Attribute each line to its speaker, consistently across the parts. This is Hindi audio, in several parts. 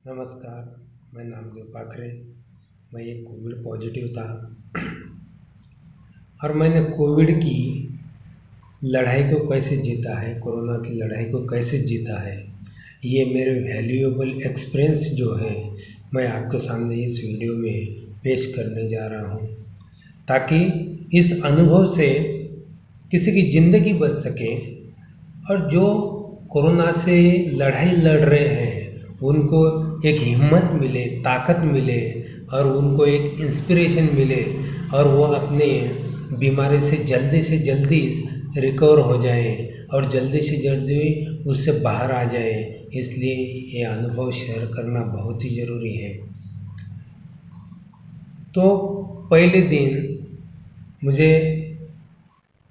Speaker 1: नमस्कार, मैं नामदेव पाखरे। मैं एक कोविड पॉजिटिव था और मैंने कोविड की लड़ाई को कैसे जीता है, कोरोना की लड़ाई को कैसे जीता है, ये मेरे वैल्यूएबल एक्सपीरियंस जो है मैं आपके सामने इस वीडियो में पेश करने जा रहा हूँ, ताकि इस अनुभव से किसी की ज़िंदगी बच सके और जो कोरोना से लड़ाई लड़ रहे हैं उनको एक हिम्मत मिले, ताकत मिले और उनको एक इंस्पिरेशन मिले और वो अपने बीमारी से जल्दी रिकवर हो जाए और जल्दी से जल्दी उससे बाहर आ जाए। इसलिए ये अनुभव शेयर करना बहुत ही ज़रूरी है। तो पहले दिन मुझे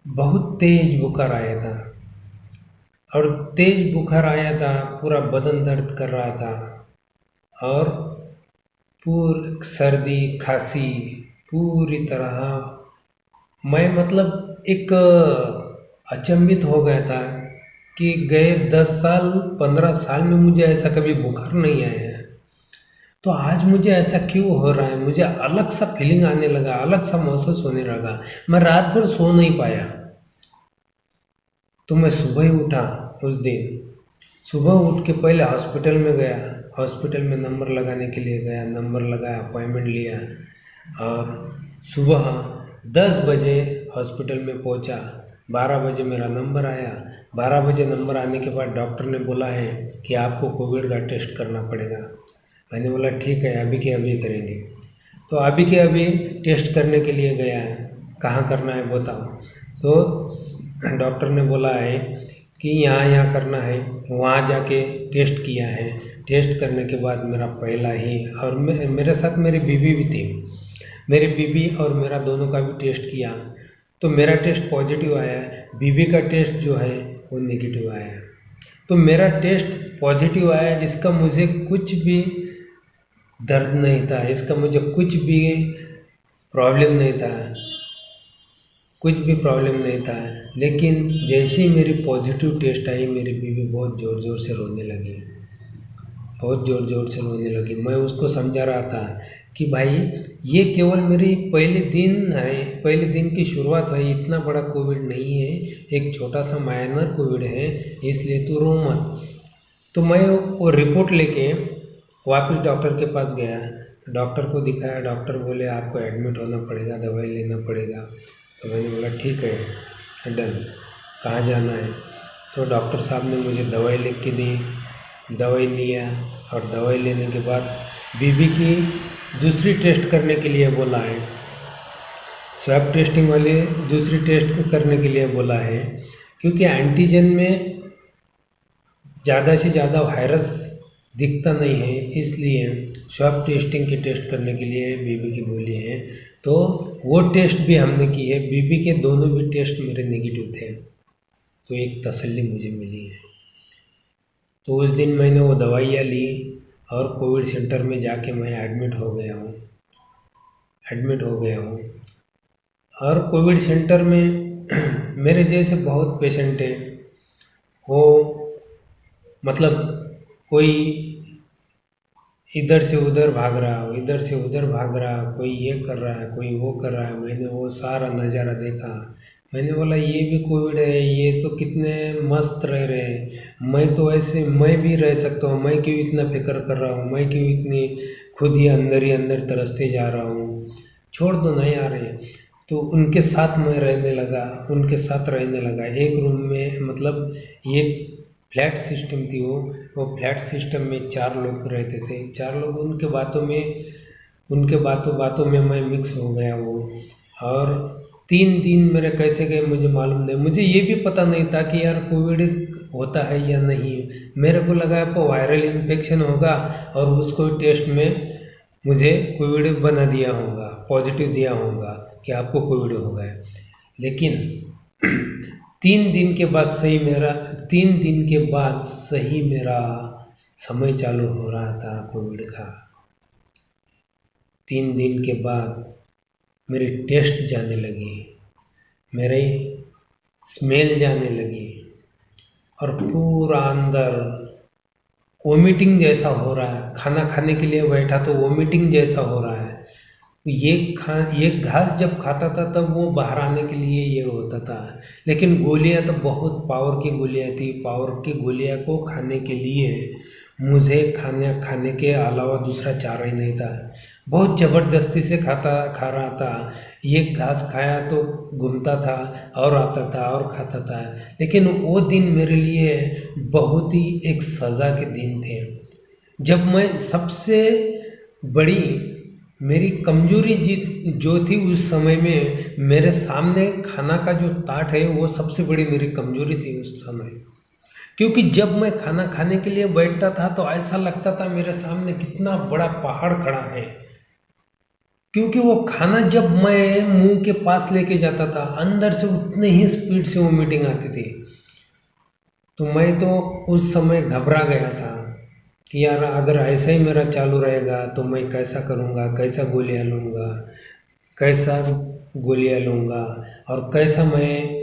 Speaker 1: बहुत तेज़ बुखार आया था और तेज़ बुखार आया था, पूरा बदन दर्द कर रहा था और सर्दी खांसी पूरी तरह मैं मतलब एक अचंभित हो गया था कि गए 10 साल 15 साल में मुझे ऐसा कभी बुखार नहीं आया है। तो आज मुझे ऐसा क्यों हो रहा है, मुझे अलग सा फीलिंग आने लगा, अलग सा महसूस होने लगा। मैं रात भर सो नहीं पाया। तो मैं सुबह ही उठा। उस दिन सुबह उठ के पहले हॉस्पिटल में गया, हॉस्पिटल में नंबर लगाने के लिए गया, नंबर लगाया, अपॉइंटमेंट लिया और सुबह 10 बजे हॉस्पिटल में पहुंचा। 12 बजे मेरा नंबर आया। 12 बजे नंबर आने के बाद डॉक्टर ने बोला है कि आपको कोविड का टेस्ट करना पड़ेगा। मैंने बोला ठीक है, अभी के अभी करेंगे। तो अभी के अभी टेस्ट करने के लिए गया है। कहाँ करना है बताओ। तो डॉक्टर ने बोला है कि यहाँ करना है। वहाँ जाके टेस्ट किया है। टेस्ट करने के बाद मेरा पहला ही और मेरे साथ मेरी बीवी भी थी। मेरी बीवी और मेरा दोनों का भी टेस्ट किया तो मेरा टेस्ट पॉजिटिव आया, बीवी का टेस्ट जो है वो नेगेटिव आया। तो मेरा टेस्ट पॉजिटिव आया, इसका मुझे कुछ भी दर्द नहीं था, इसका मुझे कुछ भी प्रॉब्लम नहीं था, कुछ भी प्रॉब्लम नहीं था। लेकिन जैसे ही मेरी पॉजिटिव टेस्ट आई, मेरी बीवी बहुत ज़ोर ज़ोर से रोने लगी, बहुत ज़ोर ज़ोर से रोने लगी। मैं उसको समझा रहा था कि भाई ये केवल मेरी पहले दिन है, पहले दिन की शुरुआत है, इतना बड़ा कोविड नहीं है, एक छोटा सा माइनर कोविड है, इसलिए तू रो मत। तो मैं वो रिपोर्ट लेके वापस डॉक्टर के पास गया, डॉक्टर को दिखाया। डॉक्टर बोले आपको एडमिट होना पड़ेगा, दवाई लेना पड़ेगा। तो मैंने बोला ठीक है, डन, कहाँ जाना है। तो डॉक्टर साहब ने मुझे दवाई लिख के दी, दवाई लिया और दवाई लेने के बाद बीबी की दूसरी टेस्ट करने के लिए बोला है, स्वैब टेस्टिंग वाली दूसरी टेस्ट करने के लिए बोला है, क्योंकि एंटीजन में ज़्यादा से ज़्यादा वायरस दिखता नहीं है, इसलिए स्वैब टेस्टिंग के टेस्ट करने के लिए बीबी की बोली है। तो वो टेस्ट भी हमने की है। बीबी के दोनों भी टेस्ट मेरे नेगेटिव थे, तो एक तसल्ली मुझे मिली है। तो उस दिन मैंने वो दवाइयाँ ली और कोविड सेंटर में जाके मैं एडमिट हो गया हूँ, एडमिट हो गया हूँ। और कोविड सेंटर में मेरे जैसे बहुत पेशेंट हैं। वो मतलब कोई इधर से उधर भाग रहा, इधर से उधर भाग रहा, कोई ये कर रहा है, कोई वो कर रहा है। मैंने वो सारा नज़ारा देखा। मैंने बोला ये भी कोविड है, ये तो कितने मस्त रह रहे हैं, मैं तो ऐसे मैं भी रह सकता हूँ, मैं क्यों इतना फिक्र कर रहा हूँ, मैं क्यों इतनी खुद ही अंदर तरसते जा रहा हूँ, छोड़ दो ना यार ये। तो उनके साथ मैं रहने लगा, उनके साथ रहने लगा एक रूम में। मतलब एक फ्लैट सिस्टम थी वो फ्लैट सिस्टम में 4 लोग रहते थे। 4 लोग, उनके बातों में मैं मिक्स हो गया वो। और 3 दिन मेरे कैसे गए मुझे मालूम नहीं। मुझे ये भी पता नहीं था कि यार कोविड होता है या नहीं। मेरे को लगा आपको वायरल इन्फेक्शन होगा और उसको टेस्ट में मुझे कोविड बना दिया होगा, पॉजिटिव दिया होगा कि आपको कोविड हो गया। लेकिन 3 दिन के बाद सही मेरा समय चालू हो रहा था कोविड का। 3 दिन के बाद मेरी टेस्ट जाने लगी, मेरी स्मेल जाने लगी और पूरा अंदर वोमिटिंग जैसा हो रहा है, खाना खाने के लिए बैठा तो वोमिटिंग जैसा हो रहा है। ये घास जब खाता था तब वो बाहर आने के लिए ये होता था, लेकिन गोलियां तो बहुत पावर की गोलियां थी। पावर की गोलियां को खाने के लिए मुझे खाने के अलावा दूसरा चारा ही नहीं था। बहुत ज़बरदस्ती से खा रहा था। ये घास खाया तो घूमता था और आता था और खाता था, लेकिन वो दिन मेरे लिए बहुत ही एक सज़ा के दिन थे। जब मैं सबसे बड़ी मेरी कमजोरी जो थी उस समय में, मेरे सामने खाना का जो ताट है वो सबसे बड़ी मेरी कमजोरी थी उस समय। क्योंकि जब मैं खाना खाने के लिए बैठता था तो ऐसा लगता था मेरे सामने कितना बड़ा पहाड़ खड़ा है। क्योंकि वो खाना जब मैं मुंह के पास लेके जाता था, अंदर से उतने ही स्पीड से वो मीटिंग आती थी। तो मैं तो उस समय घबरा गया था कि यार अगर ऐसा ही मेरा चालू रहेगा तो मैं कैसा करूँगा, कैसा गोलियाँ लूँगा, कैसा गोलियाँ लूँगा और कैसा मैं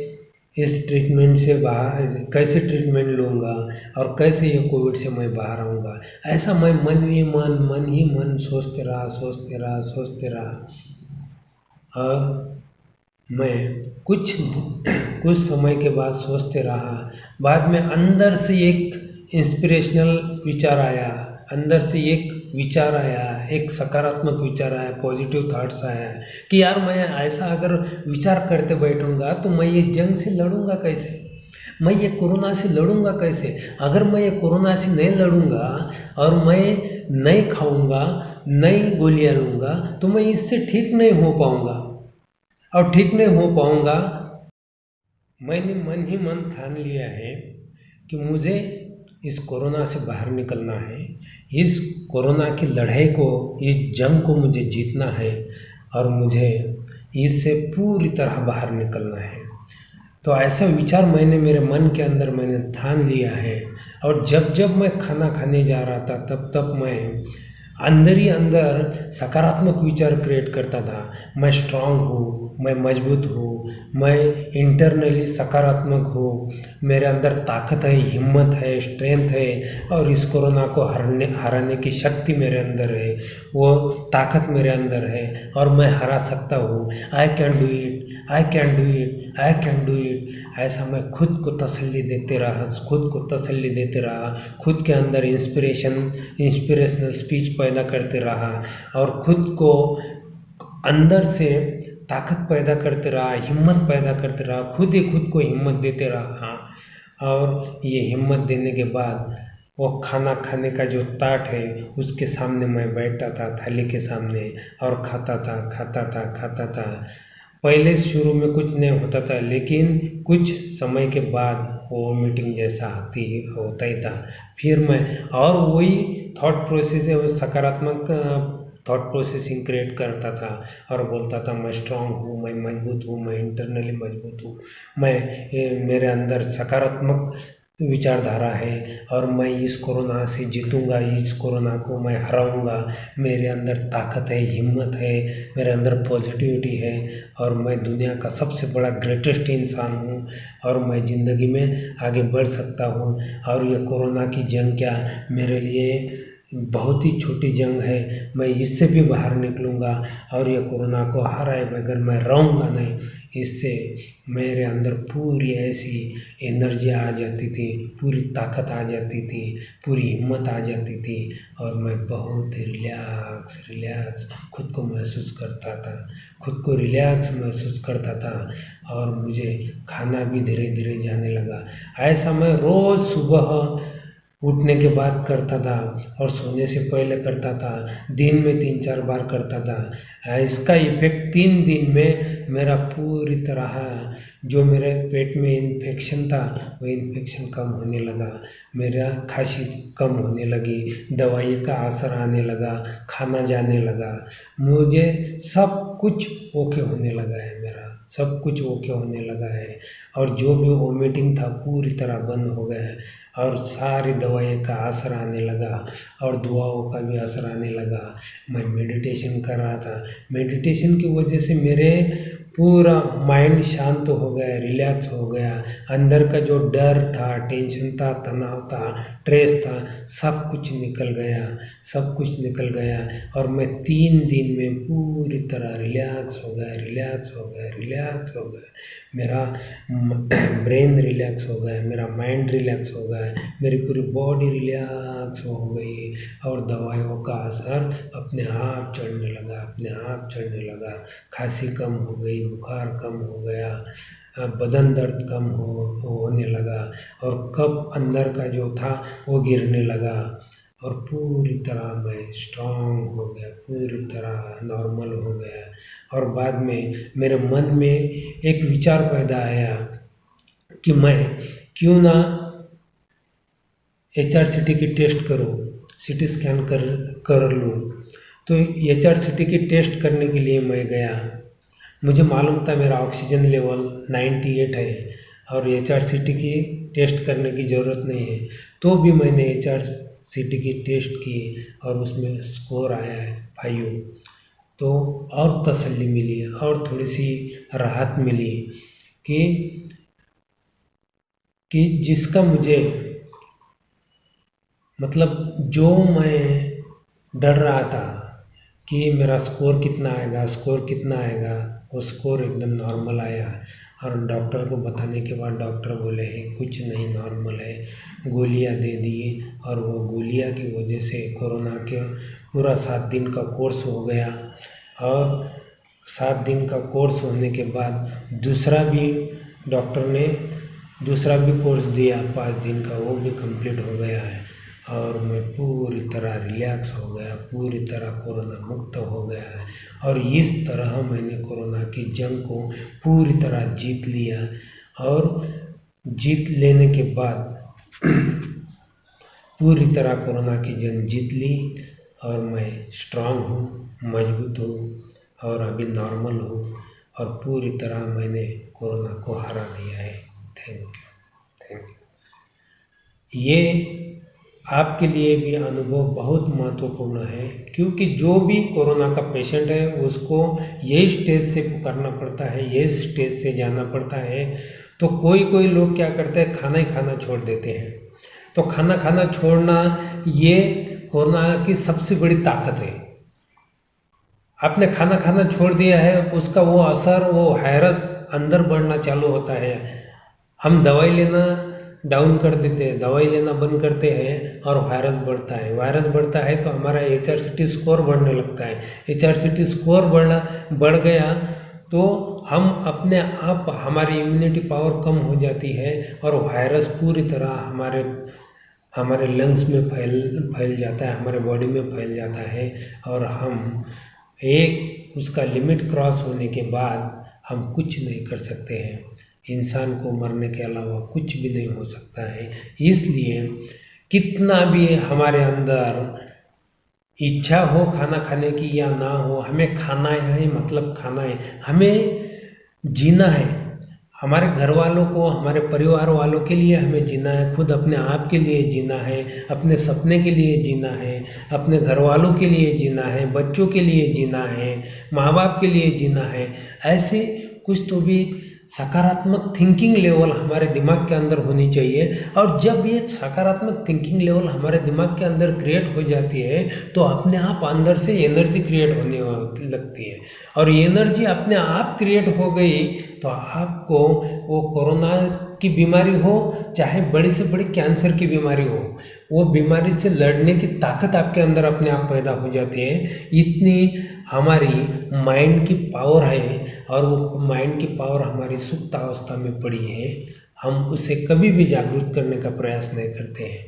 Speaker 1: इस ट्रीटमेंट से बाहर, कैसे ट्रीटमेंट लूँगा और कैसे ये कोविड से मैं बाहर आऊँगा। ऐसा मैं मन ही मन सोचते रहा। और मैं कुछ समय के बाद सोचते रहा। बाद में अंदर से एक इंस्पिरेशनल विचार आया, अंदर से एक विचार आया, एक सकारात्मक विचार आया, पॉजिटिव थॉट्स आया कि यार मैं ऐसा अगर विचार करते बैठूंगा तो मैं ये जंग से लड़ूंगा कैसे, मैं ये कोरोना से लड़ूंगा कैसे। अगर मैं ये कोरोना से नहीं लड़ूंगा और मैं नहीं खाऊंगा, नहीं गोलियां लूँगा तो मैं इससे ठीक नहीं हो पाऊंगा। और ठीक नहीं हो पाऊंगा। मैंने मन ही मन ठान लिया है कि मुझे इस कोरोना से बाहर निकलना है। इस कोरोना की लड़ाई को, इस जंग को मुझे जीतना है और मुझे इससे पूरी तरह बाहर निकलना है। तो ऐसा विचार मैंने मेरे मन के अंदर मैंने ठान लिया है। और जब मैं खाना खाने जा रहा था तब मैं अंदर ही अंदर सकारात्मक विचार क्रिएट करता था। मैं स्ट्रांग हूँ, मैं मजबूत हूँ, मैं इंटरनली सकारात्मक हूँ, मेरे अंदर ताकत है, हिम्मत है, स्ट्रेंथ है और इस कोरोना को हराने की शक्ति मेरे अंदर है, वो ताकत मेरे अंदर है और मैं हरा सकता हूँ। I can do it, I can do it, I can do it. ऐसा मैं खुद को तसल्ली देते रहा, खुद के अंदर इंस्पिरेशनल स्पीच पैदा करते रहा और खुद को अंदर से ताकत पैदा करते रहा, हिम्मत पैदा करते रहा, खुद ही खुद को हिम्मत देते रहा। और ये हिम्मत देने के बाद वो खाना खाने का जो ताट है उसके सामने मैं बैठता था, थाली के सामने, और खाता था। पहले शुरू में कुछ नहीं होता था, लेकिन कुछ समय के बाद वो मीटिंग जैसा होता ही था। फिर मैं और वही थॉट प्रोसेस, सकारात्मक थॉट प्रोसेसिंग क्रिएट करता था और बोलता था मैं स्ट्रांग हूँ, मैं मजबूत हूँ, मैं इंटरनली मजबूत हूँ, मेरे अंदर सकारात्मक विचारधारा है और मैं इस कोरोना से जीतूंगा, इस कोरोना को मैं हराऊंगा। मेरे अंदर ताकत है, हिम्मत है, मेरे अंदर पॉजिटिविटी है और मैं दुनिया का सबसे बड़ा ग्रेटेस्ट इंसान हूँ और मैं ज़िंदगी में आगे बढ़ सकता हूँ। और ये कोरोना की जंग क्या मेरे लिए बहुत ही छोटी जंग है, मैं इससे भी बाहर निकलूँगा और ये कोरोना को हराए बगैर मैं रहूँगा नहीं। इससे मेरे अंदर पूरी ऐसी एनर्जी आ जाती थी, पूरी ताकत आ जाती थी, पूरी हिम्मत आ जाती थी और मैं बहुत रिलैक्स खुद को महसूस करता था और मुझे खाना भी धीरे धीरे जाने लगा। ऐसा मैं रोज़ सुबह उठने के बाद करता था और सोने से पहले करता था, दिन में 3-4 बार करता था। इसका इफेक्ट 3 दिन में मेरा पूरी तरह जो मेरे पेट में इन्फेक्शन था वो इन्फेक्शन कम होने लगा, मेरा खांसी कम होने लगी, दवाई का असर आने लगा, खाना जाने लगा, मुझे सब कुछ ओके होने लगा है, मेरा सब कुछ ओके होने लगा है। और जो भी वोमिटिंग था पूरी तरह बंद हो गया है और सारी दवाई का असर आने लगा और दुआओं का भी असर आने लगा। मैं मेडिटेशन कर रहा था, मेडिटेशन की वजह से मेरे पूरा माइंड शांत हो गया, रिलैक्स हो गया। अंदर का जो डर था, टेंशन था, तनाव था, स्ट्रेस था, सब कुछ निकल गया, सब कुछ निकल गया। और मैं 3 दिन में पूरी तरह रिलैक्स हो गया, रिलैक्स हो गया, रिलैक्स हो गया। मेरा ब्रेन रिलैक्स हो गया, मेरा माइंड रिलैक्स हो गया, मेरी पूरी बॉडी रिलैक्स हो गई। और दवाइयों का असर अपने आप चढ़ने लगा, अपने आप चढ़ने लगा। खांसी कम हो गई, बुखार कम हो गया, बदन दर्द कम होने लगा, और कफ अंदर का जो था वो गिरने लगा। और पूरी तरह मैं स्ट्रांग हो गया, पूरी तरह नॉर्मल हो गया। और बाद में मेरे मन में एक विचार पैदा आया कि मैं क्यों ना HRCT की टेस्ट करूं, CT स्कैन कर लूं। तो HRCT की टेस्ट करने के लिए मैं गया। मुझे मालूम था मेरा ऑक्सीजन लेवल 98 है और HRCT की टेस्ट करने की ज़रूरत नहीं है। तो भी मैंने HRCT की टेस्ट की और उसमें स्कोर आया है 5। तो और तसल्ली मिली और थोड़ी सी राहत मिली कि जिसका मुझे मतलब जो मैं डर रहा था कि मेरा स्कोर कितना आएगा, स्कोर कितना आएगा, वो स्कोर एकदम नॉर्मल आया। और डॉक्टर को बताने के बाद डॉक्टर बोले हैं कुछ नहीं, नॉर्मल है। गोलियां दे दिए और वो गोलियां की वजह से कोरोना के पूरा 7 दिन का कोर्स हो गया। और 7 दिन का कोर्स होने के बाद डॉक्टर ने दूसरा भी कोर्स दिया 5 दिन का, वो भी कंप्लीट हो गया है। और मैं पूरी तरह रिलैक्स हो गया, पूरी तरह कोरोना मुक्त हो गया है। और इस तरह मैंने कोरोना की जंग को पूरी तरह जीत लिया। और जीत लेने के बाद पूरी तरह कोरोना की जंग जीत ली और मैं स्ट्रांग हूँ, मजबूत हूँ और अभी नॉर्मल हूँ। और पूरी तरह मैंने कोरोना को हरा दिया है। Thank you. ये आपके लिए भी अनुभव बहुत महत्वपूर्ण है, क्योंकि जो भी कोरोना का पेशेंट है उसको यही स्टेज से पुकारना पड़ता है, यही स्टेज से जाना पड़ता है। तो कोई लोग क्या करते हैं, खाना ही खाना छोड़ देते हैं। तो खाना छोड़ना ये कोरोना की सबसे बड़ी ताकत है। आपने खाना छोड़ दिया है, उसका वो असर, वो वायरस अंदर बढ़ना चालू होता है। हम दवाई लेना डाउन कर देते हैं, दवाई लेना बंद करते हैं और वायरस बढ़ता है। वायरस बढ़ता है तो हमारा HRCT स्कोर बढ़ने लगता है। HRCT स्कोर बढ़ गया तो हम अपने आप, हमारी इम्यूनिटी पावर कम हो जाती है और वायरस पूरी तरह हमारे लंग्स में फैल जाता है, हमारे बॉडी में फैल जाता है। और हम उसका लिमिट क्रॉस होने के बाद हम कुछ नहीं कर सकते हैं। इंसान को मरने के अलावा कुछ भी नहीं हो सकता है। इसलिए कितना भी हमारे अंदर इच्छा हो खाना खाने की या ना हो, हमें खाना है, मतलब खाना है, हमें जीना है। हमारे घर वालों को, हमारे परिवार वालों के लिए हमें जीना है, खुद अपने आप के लिए जीना है, अपने सपने के लिए जीना है, अपने घर वालों के लिए जीना है, बच्चों के लिए जीना है, माँ बाप के लिए जीना है। ऐसे कुछ तो भी सकारात्मक थिंकिंग लेवल हमारे दिमाग के अंदर होनी चाहिए। और जब ये सकारात्मक थिंकिंग लेवल हमारे दिमाग के अंदर क्रिएट हो जाती है तो अपने आप अंदर से एनर्जी क्रिएट होने लगती है। और एनर्जी अपने आप क्रिएट हो गई तो आपको वो कोरोना की बीमारी हो, चाहे बड़ी से बड़ी कैंसर की बीमारी हो, वो बीमारी से लड़ने की ताकत आपके अंदर अपने आप पैदा हो जाती है। इतनी हमारी माइंड की पावर है और वो माइंड की पावर हमारी सुप्त अवस्था में पड़ी है। हम उसे कभी भी जागरूक करने का प्रयास नहीं करते हैं।